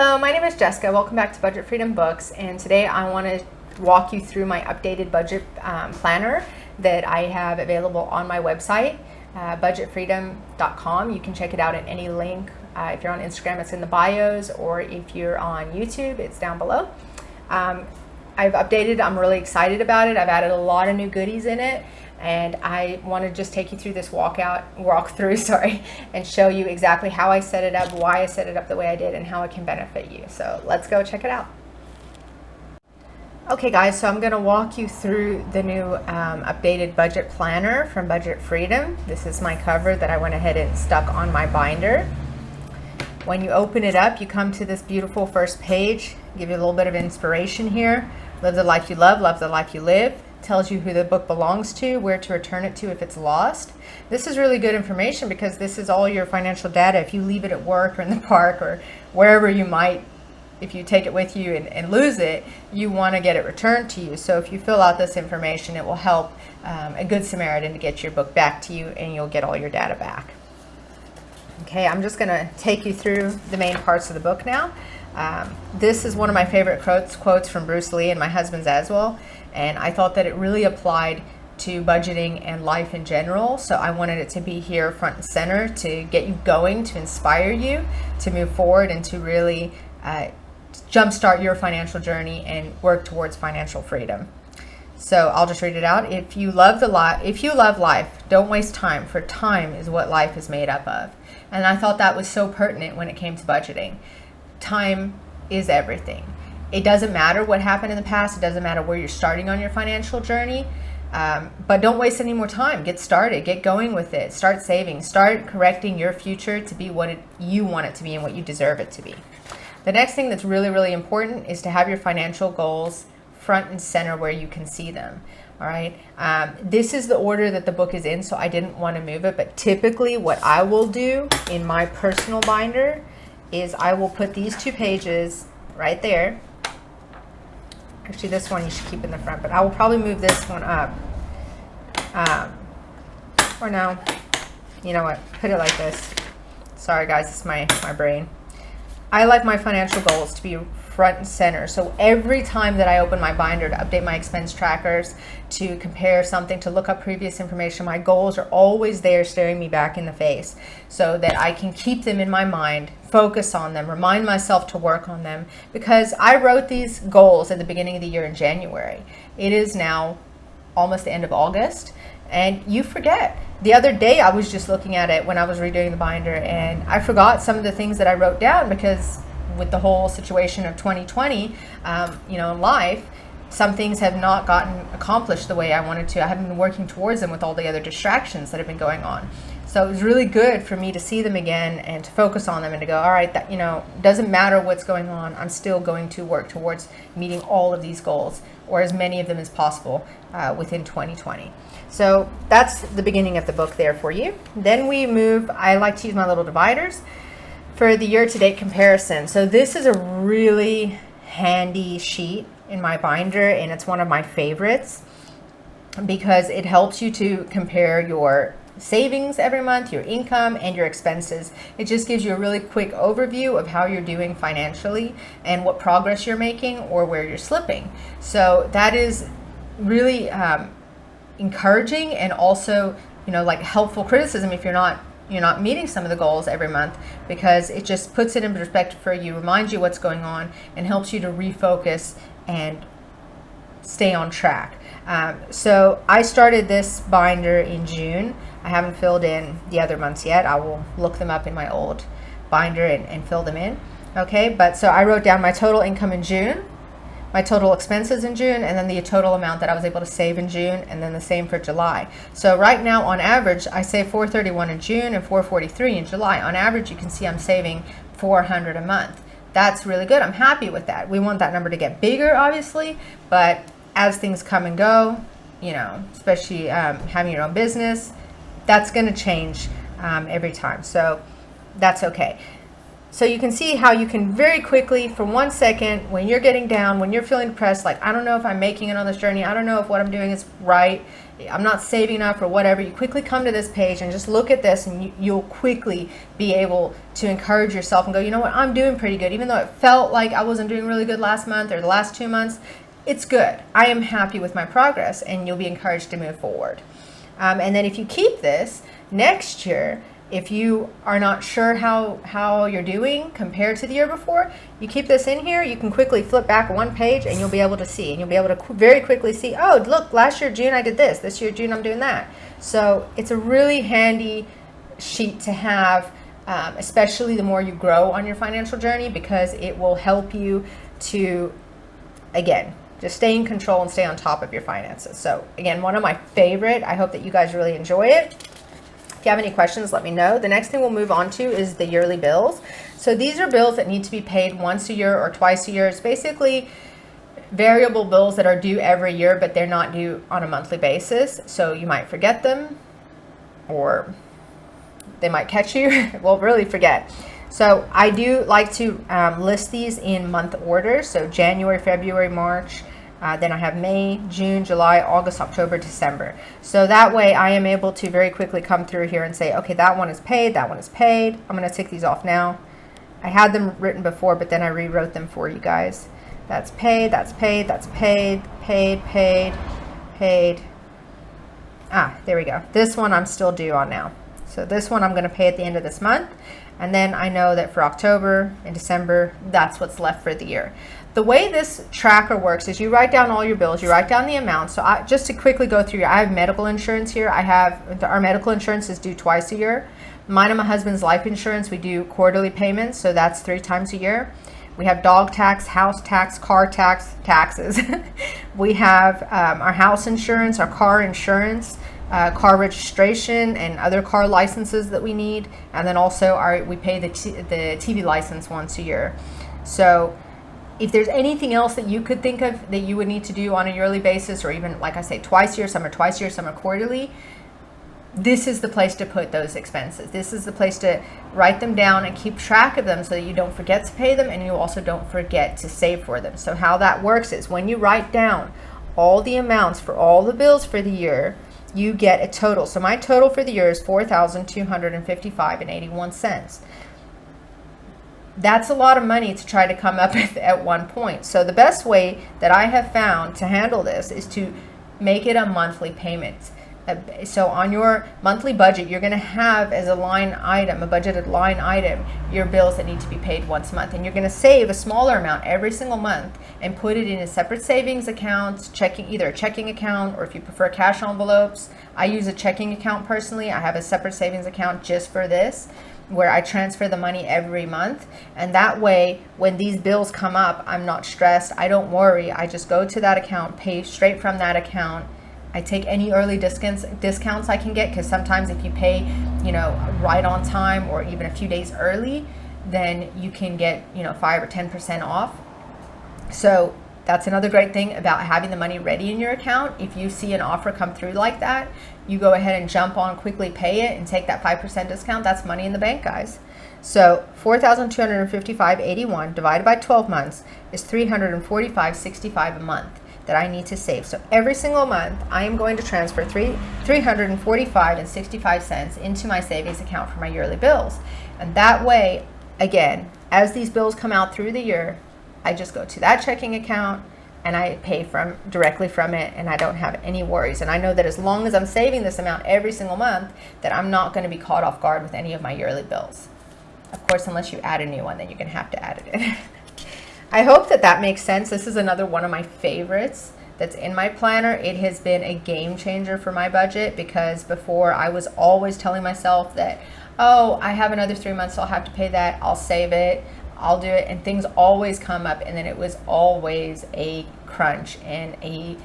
Hello, my name is Jessica. Welcome back to Budget Freedom Books, and today I want to walk you through my updated budget planner that I have available on my website, budgetfreedom.com. You can check it out at any link. If you're on Instagram, it's in the bios, or if you're on YouTube, it's down below. I've updated. I'm really excited about it. I've added a lot of new goodies in it, and I want to just take you through this walkthrough, and show you exactly how I set it up, why I set it up the way I did, and how it can benefit you. So let's go check it out. Okay guys, so I'm going to walk you through the new updated budget planner from Budget Freedom. This is my cover that I went ahead and stuck on my binder. When you open it up, you come to this beautiful first page. Give you a little bit of inspiration here. Live the life you love the life you live. Tells you who the book belongs to, where to return it to if it's lost. This is really good information because this is all your financial data. If you leave it at work or in the park or wherever you might, if you take it with you and lose it, you want to get it returned to you. So if you fill out this information, it will help a good Samaritan to get your book back to you, and you'll get all your data back. Okay, I'm just going to take you through the main parts of the book now. This is one of my favorite quotes from Bruce Lee, and my husband's as well. And I thought that it really applied to budgeting and life in general. So I wanted it to be here front and center to get you going, to inspire you to move forward, and to really jumpstart your financial journey and work towards financial freedom. So I'll just read it out. If you love life, don't waste time, for time is what life is made up of. And I thought that was so pertinent when it came to budgeting. Time is everything. It doesn't matter what happened in the past. It doesn't matter where you're starting on your financial journey. But don't waste any more time. Get started. Get going with it. Start saving. Start correcting your future to be what you want it to be and what you deserve it to be. The next thing that's really, really important is to have your financial goals front and center where you can see them. All right. This is the order that the book is in, so I didn't want to move it. But typically what I will do in my personal binder is I will put these two pages right there. Actually, this one you should keep in the front, but I will probably move this one up. Or no, you know what? Put it like this. Sorry guys, it's my brain. I like my financial goals to be front and center. So every time that I open my binder to update my expense trackers, to compare something, to look up previous information, my goals are always there staring me back in the face so that I can keep them in my mind, focus on them, remind myself to work on them, because I wrote these goals at the beginning of the year in January. It is now almost the end of August, and you forget. The other day I was just looking at it when I was redoing the binder, and I forgot some of the things that I wrote down because with the whole situation of 2020, in life, some things have not gotten accomplished the way I wanted to. I haven't been working towards them with all the other distractions that have been going on. So it was really good for me to see them again and to focus on them and to go, all right, doesn't matter what's going on. I'm still going to work towards meeting all of these goals, or as many of them as possible within 2020. So that's the beginning of the book there for you. Then we move, I like to use my little dividers for the year-to-date comparison. So this is a really handy sheet in my binder, and it's one of my favorites because it helps you to compare your savings every month, your income, and your expenses. It just gives you a really quick overview of how you're doing financially and what progress you're making or where you're slipping. So that is really encouraging, and also helpful criticism if you're not meeting some of the goals every month, because it just puts it in perspective for you, reminds you what's going on, and helps you to refocus and stay on track. So I started this binder in June. I haven't filled in the other months yet. I will look them up in my old binder and fill them in. Okay, but so I wrote down my total income in June, my total expenses in June, and then the total amount that I was able to save in June, and then the same for July. So right now, on average, I save $431 in June and $443 in July. On average, you can see I'm saving $400 a month. That's really good. I'm happy with that. We want that number to get bigger, obviously, but as things come and go, especially having your own business, that's going to change every time. So that's okay. So you can see how you can very quickly, for 1 second, when you're getting down, when you're feeling depressed, like, I don't know if I'm making it on this journey, I don't know if what I'm doing is right, I'm not saving enough or whatever, you quickly come to this page and just look at this, and you'll quickly be able to encourage yourself and go, you know what, I'm doing pretty good. Even though it felt like I wasn't doing really good last month or the last 2 months, it's good. I am happy with my progress, and you'll be encouraged to move forward. And then if you keep this next year, if you are not sure how you're doing compared to the year before, you keep this in here, you can quickly flip back one page and you'll be able to see. And you'll be able to very quickly see, oh, look, last year, June, I did this. This year, June, I'm doing that. So it's a really handy sheet to have, especially the more you grow on your financial journey, because it will help you to, again, just stay in control and stay on top of your finances. So again, one of my favorite. I hope that you guys really enjoy it. If you have any questions, let me know. The next thing we'll move on to is the yearly bills. So these are bills that need to be paid once a year or twice a year. It's basically variable bills that are due every year, but they're not due on a monthly basis. So you might forget them, or they might catch you. Well, really forget. So I do like to list these in month order. So January, February, March, then I have May, June, July, August, October, December. So that way I am able to very quickly come through here and say, okay, that one is paid, that one is paid. I'm going to take these off now. I had them written before, but then I rewrote them for you guys. That's paid, that's paid, that's paid, paid, paid, paid. There we go. This one I'm still due on now. So this one I'm going to pay at the end of this month. And then I know that for October and December, that's what's left for the year. The way this tracker works is you write down all your bills, you write down the amount. So just to quickly go through, I have medical insurance here. Our medical insurance is due twice a year. Mine and my husband's life insurance, we do quarterly payments, so that's 3 times a year. We have dog tax, house tax, car tax, taxes. We have our house insurance, our car insurance, car registration, and other car licenses that we need. And then also we pay the TV license once a year. So if there's anything else that you could think of that you would need to do on a yearly basis, or even, like I say, twice a year, some are twice a year, some are quarterly, this is the place to put those expenses. This is the place to write them down and keep track of them so that you don't forget to pay them, and you also don't forget to save for them. So how that works is when you write down all the amounts for all the bills for the year, you get a total. So my total for the year is $4,255.81. That's a lot of money to try to come up with at one point. So the best way that I have found to handle this is to make it a monthly payment. So on your monthly budget, you're going to have as a line item, a budgeted line item, your bills that need to be paid once a month. And you're going to save a smaller amount every single month and put it in a separate savings account, either a checking account, or if you prefer cash envelopes. I use a checking account personally. I have a separate savings account just for this, where I transfer the money every month. And that way, when these bills come up, I'm not stressed. I don't worry. I just go to that account, pay straight from that account. I take any early discounts I can get, because sometimes if you pay, right on time or even a few days early, then you can get, 5 or 10% off. So that's another great thing about having the money ready in your account. If you see an offer come through like that, you go ahead and jump on, quickly pay it, and take that 5% discount. That's money in the bank, guys. So $4,255.81 divided by 12 months is $345.65 a month that I need to save. So every single month, I am going to transfer $345.65 into my savings account for my yearly bills. And that way, again, as these bills come out through the year, I just go to that checking account and I pay directly from it, and I don't have any worries. And I know that as long as I'm saving this amount every single month, that I'm not going to be caught off guard with any of my yearly bills. Of course, unless you add a new one, then you're going to have to add it in. I hope that makes sense. This is another one of my favorites that's in my planner. It has been a game changer for my budget, because before I was always telling myself that, oh, I have another 3 months, so I'll have to pay that. I'll save it. I'll do it. And things always come up, and then it was always a crunch and a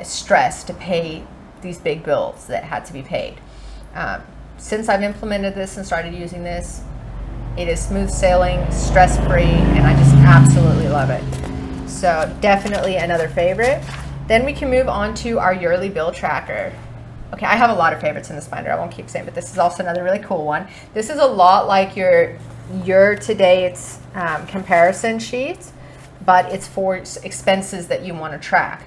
stress to pay these big bills that had to be paid. Since I've implemented this and started using this, it is smooth sailing, stress-free, and I just absolutely love it. So definitely another favorite. Then we can move on to our yearly bill tracker. Okay, I have a lot of favorites in this binder. I won't keep saying, but this is also another really cool one. This is a lot like your year-to-date comparison sheet, but it's for expenses that you want to track.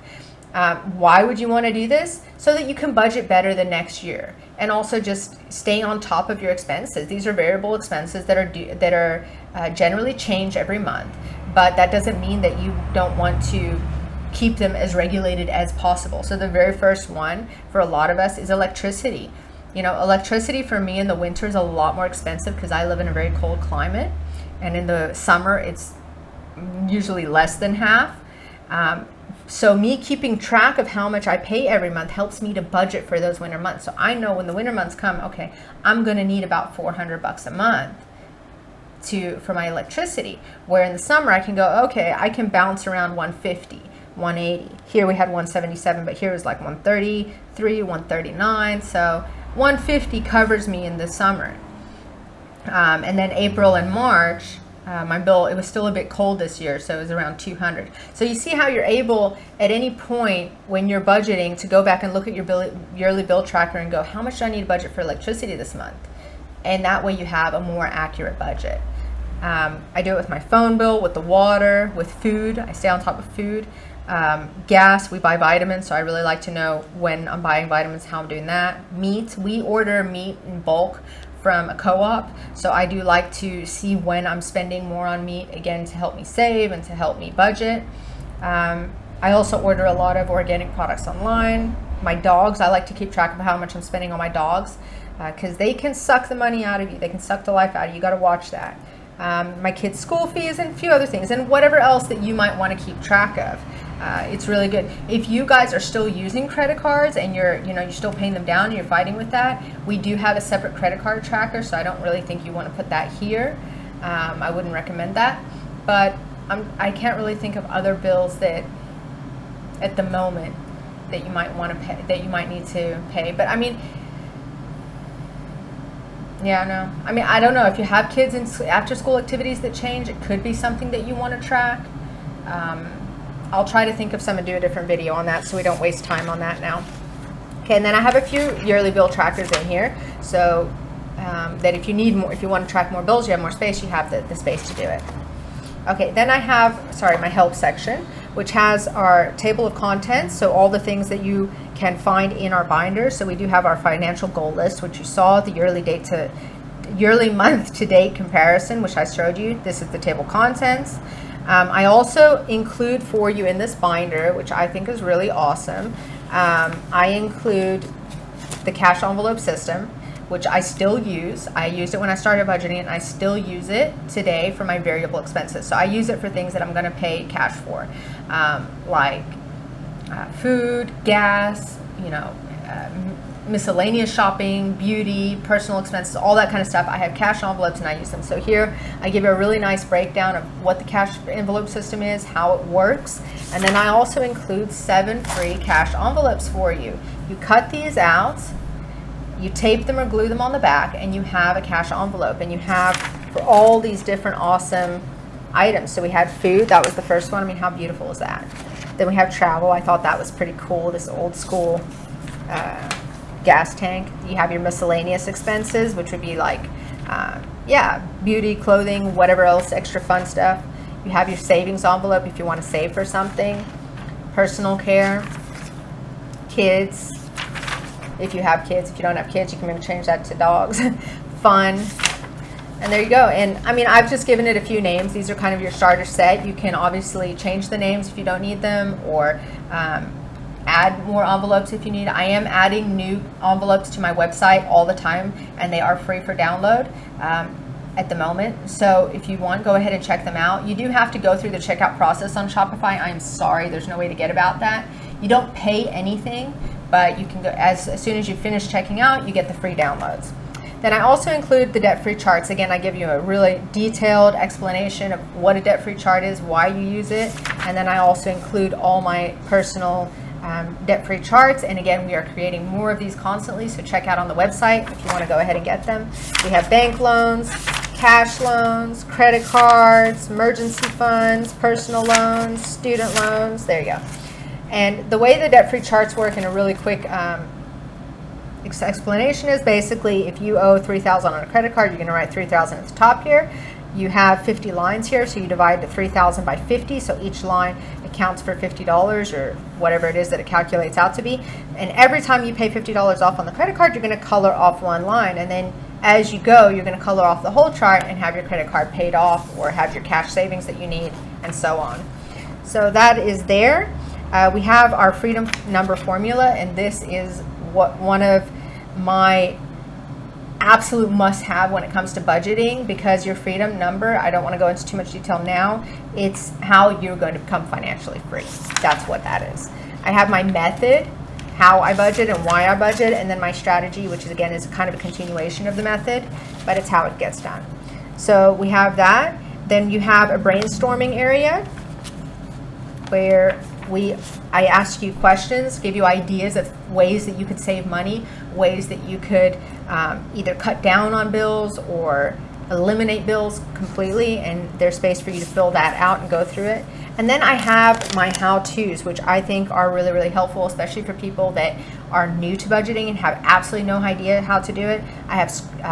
Why would you want to do this? So that you can budget better the next year, and also just stay on top of your expenses. These are variable expenses that are generally change every month, but that doesn't mean that you don't want to keep them as regulated as possible. So the very first one for a lot of us is electricity. You know, electricity for me in the winter is a lot more expensive because I live in a very cold climate, and in the summer it's usually less than half. So me keeping track of how much I pay every month helps me to budget for those winter months. So I know when the winter months come, okay, I'm going to need about $400 a month for my electricity. Where in the summer I can go, okay, I can bounce around 150, 180. Here we had 177, but here was like 133, 139. So 150 covers me in the summer. And then April and March, my bill, it was still a bit cold this year, so it was around 200. So you see how you're able at any point when you're budgeting to go back and look at your yearly bill tracker and go, how much do I need to budget for electricity this month? And that way you have a more accurate budget. I do it with my phone bill, with the water, with food. I stay on top of food. Gas, we buy vitamins, so I really like to know when I'm buying vitamins, how I'm doing that. Meat, we order meat in bulk from a co-op, so I do like to see when I'm spending more on meat, again, to help me save and to help me budget. I also order a lot of organic products online. My dogs, I like to keep track of how much I'm spending on my dogs, because they can suck the money out of you. They can suck the life out of you. You got to watch that. My kids' school fees and a few other things, and whatever else that you might want to keep track of. It's really good. If you guys are still using credit cards and you're still paying them down and you're fighting with that, we do have a separate credit card tracker, so I don't really think you want to put that here. I wouldn't recommend that, but I can't really think of other bills that at the moment that you might want to pay, that you might need to pay. But I mean, yeah, no. I mean, I don't know if you have kids in after school activities that change, it could be something that you want to track. I'll try to think of some and do a different video on that so we don't waste time on that now. Okay, and then I have a few yearly bill trackers in here, so that if you need more, if you want to track more bills, you have more space, you have the space to do it. Okay, then I have, my help section, which has our table of contents, so all the things that you can find in our binder. So we do have our financial goal list, which you saw, the yearly month to date comparison, which I showed you. This is the table of contents. I also include for you in this binder, which I think is really awesome, I include the cash envelope system, which I still use. I used it when I started budgeting, and I still use it today for my variable expenses. So I use it for things that I'm going to pay cash for, like food, gas, miscellaneous shopping, beauty, personal expenses, all that kind of stuff. I have cash envelopes and I use them. So here I give you a really nice breakdown of what the cash envelope system is, how it works, and then I also include 7 free cash envelopes for you. You cut these out, you tape them or glue them on the back, and you have a cash envelope, and you have for all these different awesome items. So we had food, that was the first one. I mean, how beautiful is that? Then we have travel. I thought that was pretty cool, this old school gas tank. You have your miscellaneous expenses, which would be like beauty, clothing, whatever else, extra fun stuff. You have your savings envelope if you want to save for something. Personal care, kids, if you have kids. If you don't have kids, you can maybe change that to dogs. Fun. And there you go. And I mean, I've just given it a few names. These are kind of your starter set. You can obviously change the names if you don't need them, or add more envelopes if you need. I am adding new envelopes to my website all the time, and they are free for download at the moment. So if you want, go ahead and check them out. You do have to go through the checkout process on Shopify. I'm sorry, there's no way to get about that. You don't pay anything, but you can go as soon as you finish checking out, you get the free downloads. Then I also include the debt-free charts. Again, I give you a really detailed explanation of what a debt-free chart is, why you use it, and then I also include all my personal debt-free charts. And again, we are creating more of these constantly, so check out on the website if you want to go ahead and get them. We have bank loans, cash loans, credit cards, emergency funds, personal loans, student loans. There you go. And the way the debt-free charts work, in a really quick explanation, is basically if you owe $3,000 on a credit card, you're going to write $3,000 at the top here. you have 50 lines here, so you divide the 3,000 by 50, so each line accounts for $50 or whatever it is that it calculates out to be. And every time you pay $50 off on the credit card, you're going to color off one line, and then as you go, you're going to color off the whole chart and have your credit card paid off or have your cash savings that you need, and so on. So that is there. We have our freedom number formula, and this is one of my absolute must-have when it comes to budgeting, because your freedom number, I don't want to go into too much detail now, it's how you're going to become financially free. That's what that is. I have my method, how I budget and why I budget, and then my strategy, which is again is kind of a continuation of the method, but it's how it gets done. So we have that. Then you have a brainstorming area where I ask you questions, give you ideas of ways that you could save money, ways that you could either cut down on bills or eliminate bills completely, and there's space for you to fill that out and go through it. And then I have my how-tos, which I think are really, really helpful, especially for people that are new to budgeting and have absolutely no idea how to do it. I have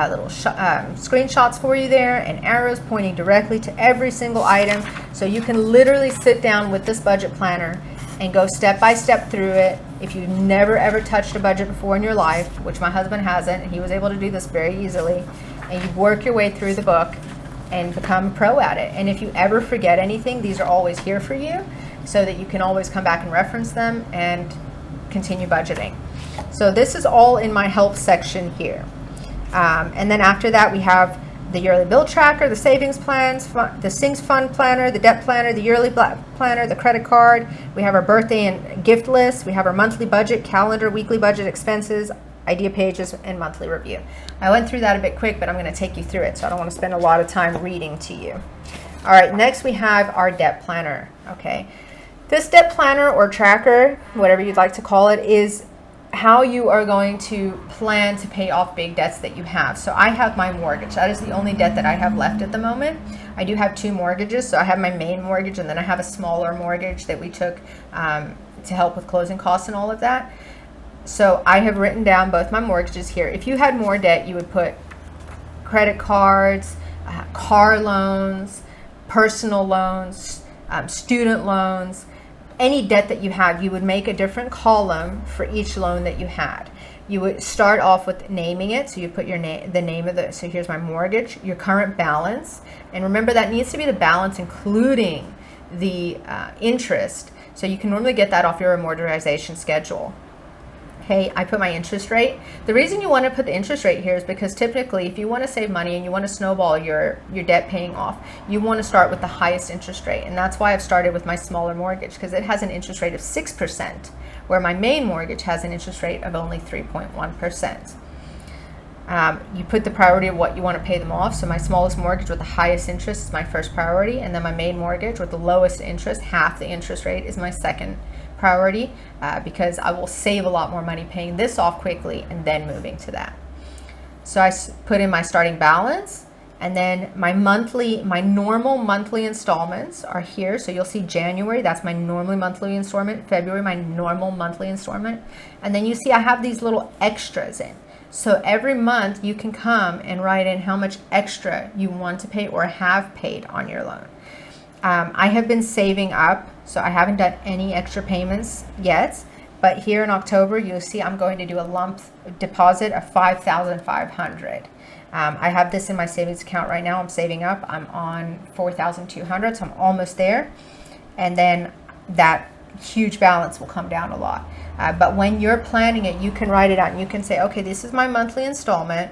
little screenshots for you there and arrows pointing directly to every single item, so you can literally sit down with this budget planner and go step by step through it. If you've never ever touched a budget before in your life, which my husband hasn't, and he was able to do this very easily, and you work your way through the book and become pro at it. And if you ever forget anything, these are always here for you so that you can always come back and reference them and continue budgeting. So this is all in my help section here. And then after that, we have the yearly bill tracker, the savings plans, the Sings Fund Planner, the debt planner, the yearly planner, the credit card. We have our birthday and gift list. We have our monthly budget, calendar, weekly budget, expenses, idea pages, and monthly review. I went through that a bit quick, but I'm going to take you through it, so I don't want to spend a lot of time reading to you. All right, next we have our debt planner. Okay, this debt planner or tracker, whatever you'd like to call it, is how you are going to plan to pay off big debts that you have. So I have my mortgage. That is the only debt that I have left at the moment. I do have two mortgages. So I have my main mortgage, and then I have a smaller mortgage that we took to help with closing costs and all of that. So I have written down both my mortgages here. If you had more debt, you would put credit cards, car loans, personal loans, student loans, any debt that you have. You would make a different column for each loan that you had. You would start off with naming it. So you put your the name of the, so here's my mortgage, your current balance. And remember, that needs to be the balance including the interest. So you can normally get that off your amortization schedule. Okay, I put my interest rate. The reason you want to put the interest rate here is because typically if you want to save money and you want to snowball your debt paying off, you want to start with the highest interest rate. And that's why I've started with my smaller mortgage, because it has an interest rate of 6%, where my main mortgage has an interest rate of only 3.1%. You put the priority of what you want to pay them off. So my smallest mortgage with the highest interest is my first priority, and then my main mortgage with the lowest interest, half the interest rate, is my second priority, because I will save a lot more money paying this off quickly and then moving to that. So I put in my starting balance, and then my normal monthly installments are here. So you'll see January, that's my normally monthly installment, February, my normal monthly installment, and then you see I have these little extras in. So every month you can come and write in how much extra you want to pay or have paid on your loan. I have been saving up, so I haven't done any extra payments yet, but here in October you'll see I'm going to do a lump deposit of $5,500. I have this in my savings account right now. I'm saving up. I'm on $4,200, so I'm almost there, and then that huge balance will come down a lot. But when you're planning it, you can write it out and you can say, okay, this is my monthly installment,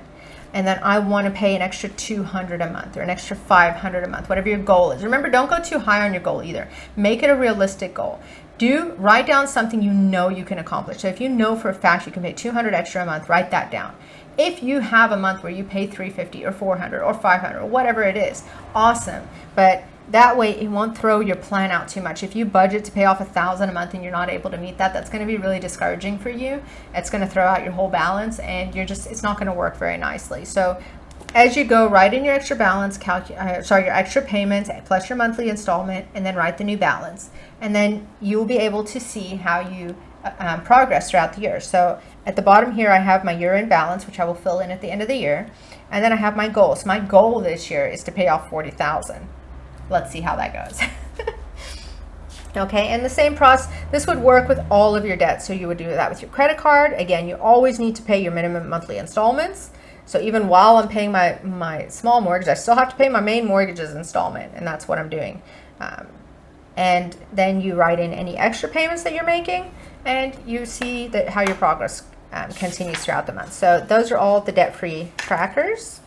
and then I want to pay an extra $200 a month or an extra $500 a month, whatever your goal is. Remember, don't go too high on your goal either. Make it a realistic goal. Write down something you know you can accomplish. So if you know for a fact you can pay $200 extra a month, write that down. If you have a month where you pay $350 or $400 or $500 or whatever it is, awesome. But that way it won't throw your plan out too much. If you budget to pay off $1,000 a month and you're not able to meet that, that's going to be really discouraging for you. It's going to throw out your whole balance, and it's not going to work very nicely. So as you go, write in your extra balance, your extra payments plus your monthly installment, and then write the new balance. And then you'll be able to see how you progress throughout the year. So At the bottom here, I have my year-end balance, which I will fill in at the end of the year. And then I have my goal. So my goal this year is to pay off $40,000. Let's see how that goes. Okay, and the same process, this would work with all of your debts. So you would do that with your credit card. Again, you always need to pay your minimum monthly installments. So even while I'm paying my small mortgage, I still have to pay my main mortgage's installment, and that's what I'm doing. And then you write in any extra payments that you're making, and you see that how your progress continues throughout the month. So those are all the debt-free trackers.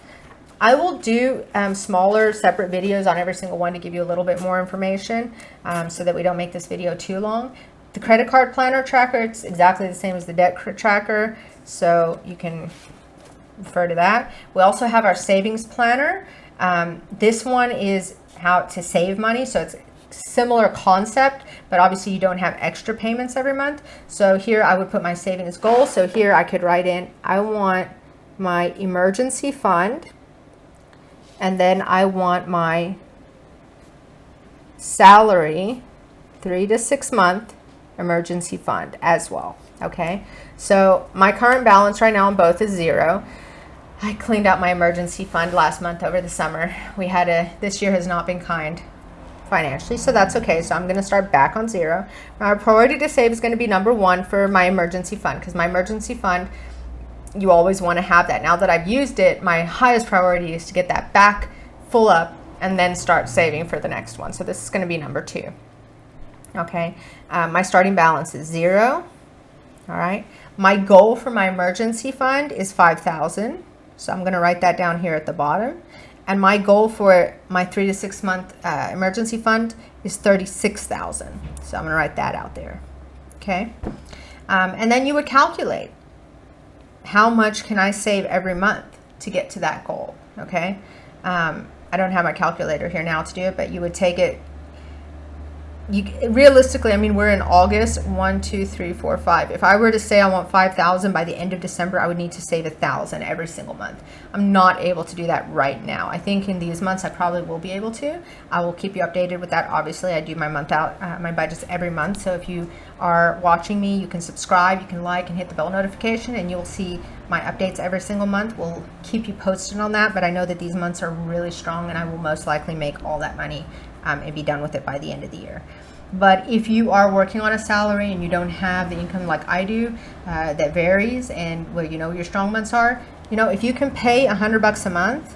I will do smaller separate videos on every single one to give you a little bit more information so that we don't make this video too long. The credit card planner tracker, it's exactly the same as the debt tracker, so you can refer to that. We also have our savings planner. This one is how to save money, so it's similar concept, but obviously you don't have extra payments every month. So here I would put my savings goal. So here I could write in, I want my emergency fund, and then I want my salary 3 to 6 month emergency fund as well. Okay, so my current balance right now on both is 0. I cleaned out my emergency fund last month over the summer. This year has not been kind financially, so that's okay. So I'm going to start back on 0. My priority to save is going to be number 1 for my emergency fund, because my emergency fund, you always want to have that. Now that I've used it, my highest priority is to get that back full up and then start saving for the next one. So this is going to be number 2. Okay, my starting balance is 0. All right, my goal for my emergency fund is $5,000. So I'm going to write that down here at the bottom. And my goal for my 3 to 6 month emergency fund is $36,000. So I'm going to write that out there. Okay. And then you would calculate how much can I save every month to get to that goal. Okay. I don't have my calculator here now to do it, but you would take it. Realistically, I mean, we're in August, 1, 2, 3, 4, 5. If I were to say I want 5,000 by the end of December, I would need to save 1,000 every single month. I'm not able to do that right now. I think in these months, I probably will be able to. I will keep you updated with that. Obviously, I do my my budgets every month. So if you are watching me, you can subscribe, you can like and hit the bell notification, and you'll see my updates every single month. We'll keep you posted on that, but I know that these months are really strong, and I will most likely make all that money and be done with it by the end of the year. But if you are working on a salary and you don't have the income like I do, that varies, and well, you know, your strong months are, you know, if you can pay $100 a month,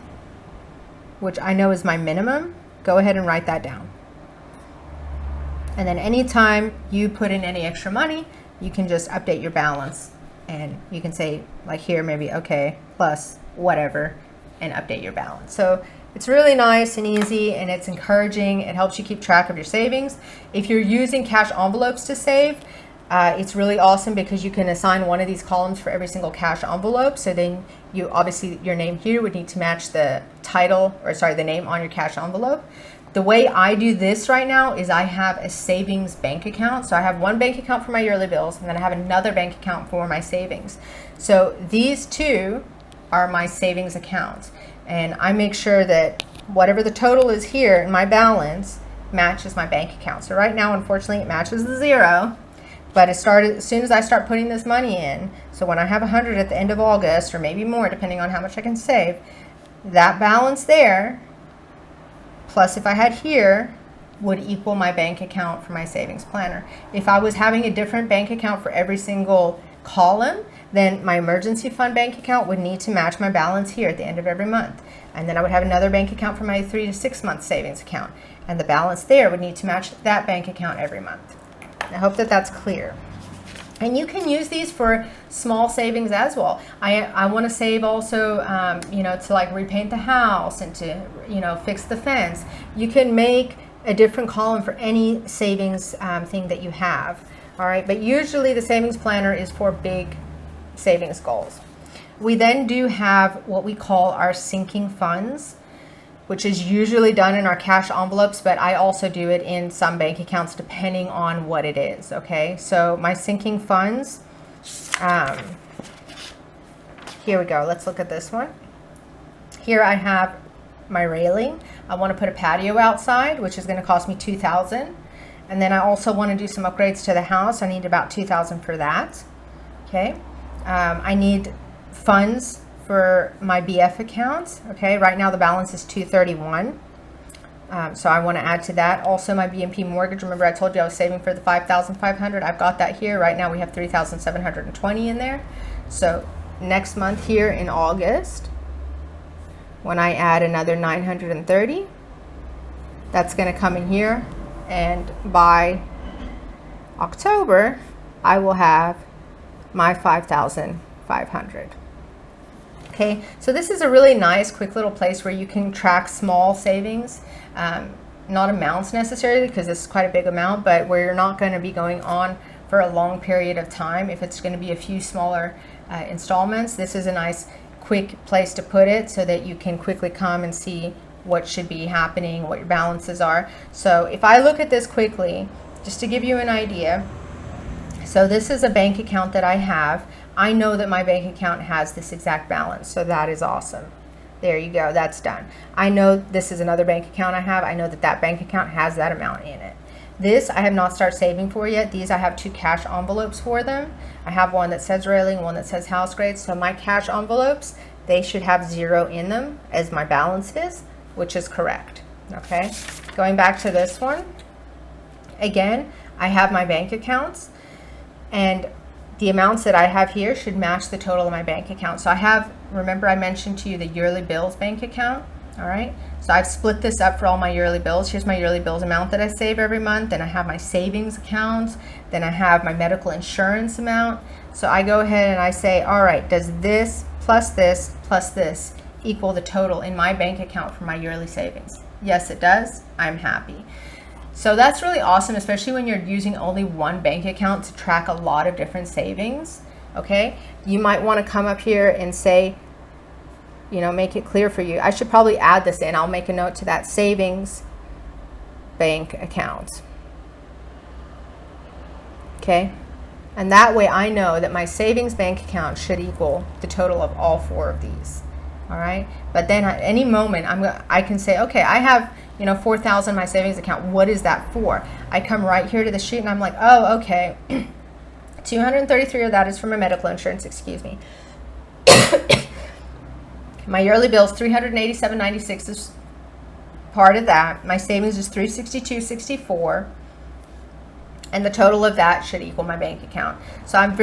which I know is my minimum, go ahead and write that down. And then anytime you put in any extra money, you can just update your balance, and you can say like here, maybe, okay, plus whatever, and update your balance. So it's really nice and easy, and it's encouraging. It helps you keep track of your savings. If you're using cash envelopes to save, it's really awesome because you can assign one of these columns for every single cash envelope. So then you obviously, your name here would need to match the title, or sorry, the name on your cash envelope. The way I do this right now is I have a savings bank account. So I have one bank account for my yearly bills, and then I have another bank account for my savings. So these two are my savings accounts. And I make sure that whatever the total is here in my balance matches my bank account. So right now, unfortunately, it matches the 0. But it started as soon as I start putting this money in. So when I have 100 at the end of August, or maybe more, depending on how much I can save, that balance there, plus if I had here, would equal my bank account for my savings planner. If I was having a different bank account for every single column, then my emergency fund bank account would need to match my balance here at the end of every month. And then I would have another bank account for my 3 to 6 month savings account. And the balance there would need to match that bank account every month. I hope that that's clear. And you can use these for small savings as well. I want to save also, you know, to like repaint the house and to, you know, fix the fence. You can make a different column for any savings thing that you have. All right, but usually the savings planner is for big savings goals. We then do have what we call our sinking funds, which is usually done in our cash envelopes, but I also do it in some bank accounts depending on what it is. Okay, so my sinking funds, here we go. Let's look at this one. Here I have my railing. I want to put a patio outside, which is going to cost me $2,000. And then I also want to do some upgrades to the house. I need about $2,000 for that. Okay. I need funds for my BF account. Okay, right now the balance is $231. So I want to add to that. Also my BNP mortgage, remember I told you I was saving for the $5,500. I've got that here. Right now we have $3,720 in there. So next month here in August, when I add another $930, that's going to come in here. And by October, I will have my $5,500. Okay, so this is a really nice, quick little place where you can track small savings, not amounts necessarily, because this is quite a big amount, but where you're not going to be going on for a long period of time. If it's going to be a few smaller installments, this is a nice, quick place to put it so that you can quickly come and see what should be happening, what your balances are. So if I look at this quickly, just to give you an idea, so this is a bank account that I have. I know that my bank account has this exact balance, so that is awesome. There you go, that's done. I know this is another bank account I have. I know that that bank account has that amount in it. This I have not started saving for yet. These I have 2 cash envelopes for them. I have one that says railing, one that says house grades. So my cash envelopes, they should have 0 in them as my balance is, which is correct. Okay, going back to this one, again, I have my bank accounts, and the amounts that I have here should match the total of my bank account. So I have, remember I mentioned to you the yearly bills bank account, all right? So I've split this up for all my yearly bills. Here's my yearly bills amount that I save every month. Then I have my savings account. Then I have my medical insurance amount. So I go ahead and I say, all right, does this plus this equal the total in my bank account for my yearly savings? Yes, it does. I'm happy. So that's really awesome, especially when you're using only one bank account to track a lot of different savings. Okay, you might want to come up here and say, you know, make it clear for you. I should probably add this in. I'll make a note to that savings bank account. Okay, and that way I know that my savings bank account should equal the total of all 4 of these. All right, but then at any moment I can say, okay, I have, you know, 4,000 in my savings account. What is that for? I come right here to the sheet and I'm like, oh, okay, 233 of that is for my medical insurance, excuse me. My yearly bill is $387.96 is part of that. My savings is $362.64, and the total of that should equal my bank account. So I'm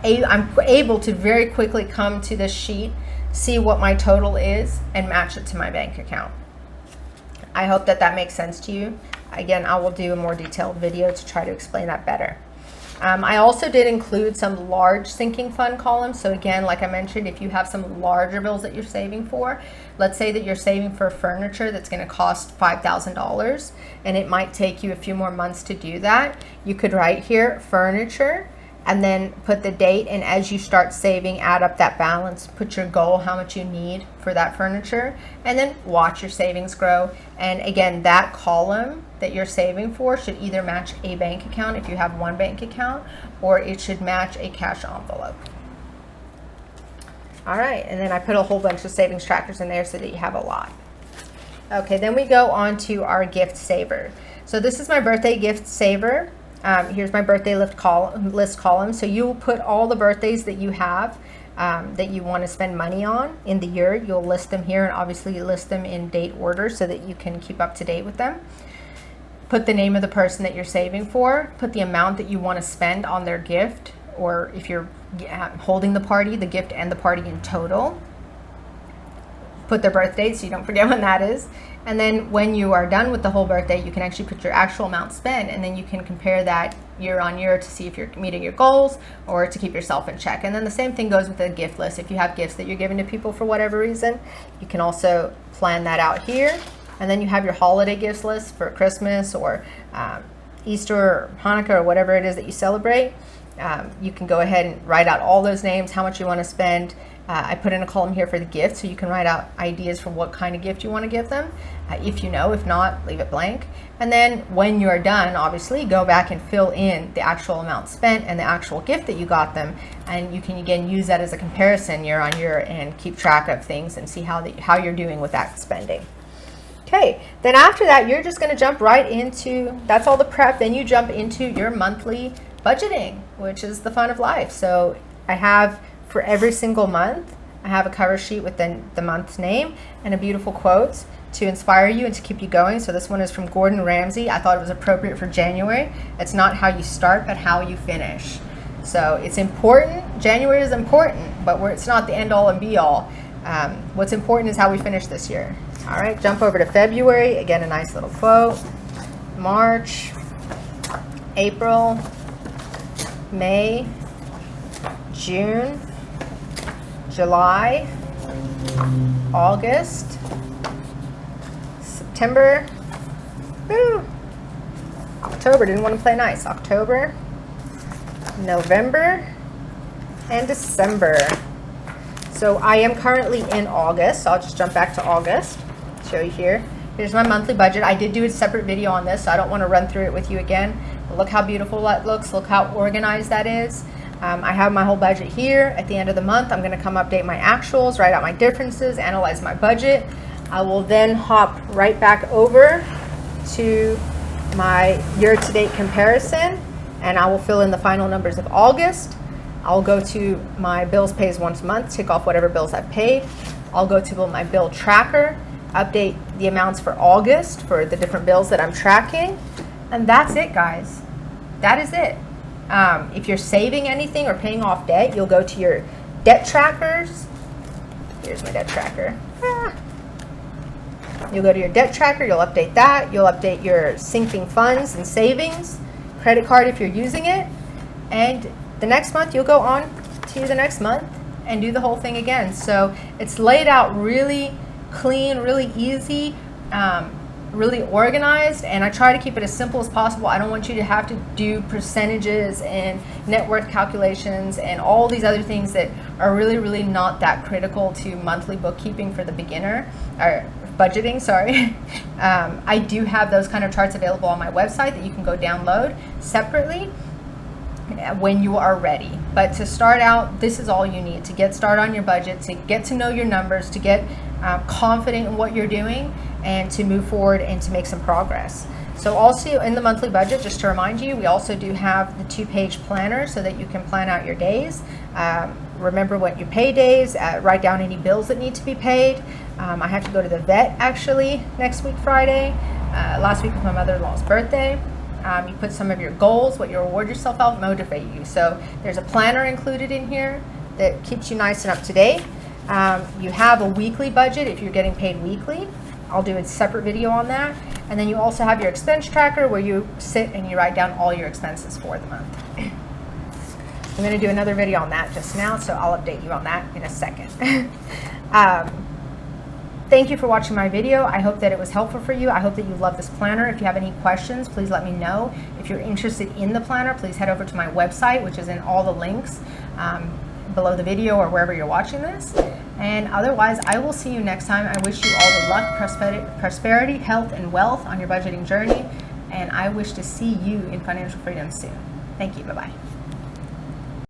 able to very quickly come to this sheet, see what my total is, and match it to my bank account. I hope that that makes sense to you. Again, I will do a more detailed video to try to explain that better. I also did include some large sinking fund columns. So again, like I mentioned, if you have some larger bills that you're saving for, let's say that you're saving for furniture that's going to cost $5,000 and it might take you a few more months to do that. You could write here furniture and then put the date, and as you start saving, add up that balance, put your goal, how much you need for that furniture, and then watch your savings grow. And again, that column that you're saving for should either match a bank account if you have one bank account, or it should match a cash envelope. All right, and then I put a whole bunch of savings trackers in there so that you have a lot. Okay, then we go on to our gift saver. So this is my birthday gift saver. Here's my birthday list column. So you will put all the birthdays that you have that you want to spend money on in the year. You'll list them here, and obviously you list them in date order so that you can keep up to date with them. Put the name of the person that you're saving for. Put the amount that you want to spend on their gift, or if you're holding the party, the gift and the party in total. Put their birth date so you don't forget when that is. And then when you are done with the whole birthday, you can actually put your actual amount spent, and then you can compare that year on year to see if you're meeting your goals or to keep yourself in check. And then the same thing goes with the gift list. If you have gifts that you're giving to people for whatever reason, you can also plan that out here. And then you have your holiday gifts list for Christmas or Easter or Hanukkah or whatever it is that you celebrate. You can go ahead and write out all those names, how much you want to spend. I put in a column here for the gift, so you can write out ideas for what kind of gift you want to give them. If you know, if not, leave it blank. And then when you're done, obviously, go back and fill in the actual amount spent and the actual gift that you got them. And you can, again, use that as a comparison year on year and keep track of things and see how you're doing with that spending. Okay, then after that, you're just going to jump right into, that's all the prep. Then you jump into your monthly budgeting, which is the fun of life. So I have for every single month, I have a cover sheet with the month's name and a beautiful quote to inspire you and to keep you going. So this one is from Gordon Ramsay. I thought it was appropriate for January. It's not how you start, but how you finish. So it's important. January is important, but it's not the end all and be all. What's important is how we finish this year. All right, jump over to February. Again, a nice little quote. March, April, May, June, July, August, September, October, didn't want to play nice. October, November, and December. So I am currently in August. So I'll just jump back to August, show you here. Here's my monthly budget. I did do a separate video on this, so I don't want to run through it with you again. But look how beautiful that looks. Look how organized that is. I have my whole budget here. At the end of the month, I'm going to come update my actuals, write out my differences, analyze my budget. I will then hop right back over to my year-to-date comparison, and I will fill in the final numbers of August. I'll go to my bills pays once a month, tick off whatever bills I've paid. I'll go to my bill tracker, update the amounts for August for the different bills that I'm tracking. And that's it, guys. That is it. If you're saving anything or paying off debt, you'll go to your debt trackers. Here's my debt tracker. You'll go to your debt tracker, you'll update that. You'll update your sinking funds and savings, credit card if you're using it. And the next month, you'll go on to the next month and do the whole thing again. So it's laid out really clean, really easy, really organized, and I try to keep it as simple as possible. I don't want you to have to do percentages and net worth calculations and all these other things that are really, really not that critical to monthly bookkeeping for the beginner, or budgeting, sorry. I do have those kind of charts available on my website that you can go download separately when you are ready. But to start out, this is all you need to get started on your budget, to get to know your numbers, to get confident in what you're doing, and to move forward and to make some progress. So also in the monthly budget, just to remind you, we also do have the 2-page planner so that you can plan out your days. Remember what your pay days, write down any bills that need to be paid. I have to go to the vet actually next week Friday. Last week was my mother-in-law's birthday. You put some of your goals, what you reward yourself out, motivate you. So there's a planner included in here that keeps you nice and up to date. You have a weekly budget if you're getting paid weekly. I'll do a separate video on that. And then you also have your expense tracker where you sit and you write down all your expenses for the month. I'm going to do another video on that just now, so I'll update you on that in a second. Thank you for watching my video. I hope that it was helpful for you. I hope that you love this planner. If you have any questions, please let me know. If you're interested in the planner, please head over to my website, which is in all the links below the video or wherever you're watching this. And otherwise, I will see you next time. I wish you all the luck, prosperity, health, and wealth on your budgeting journey. And I wish to see you in financial freedom soon. Thank you. Bye-bye.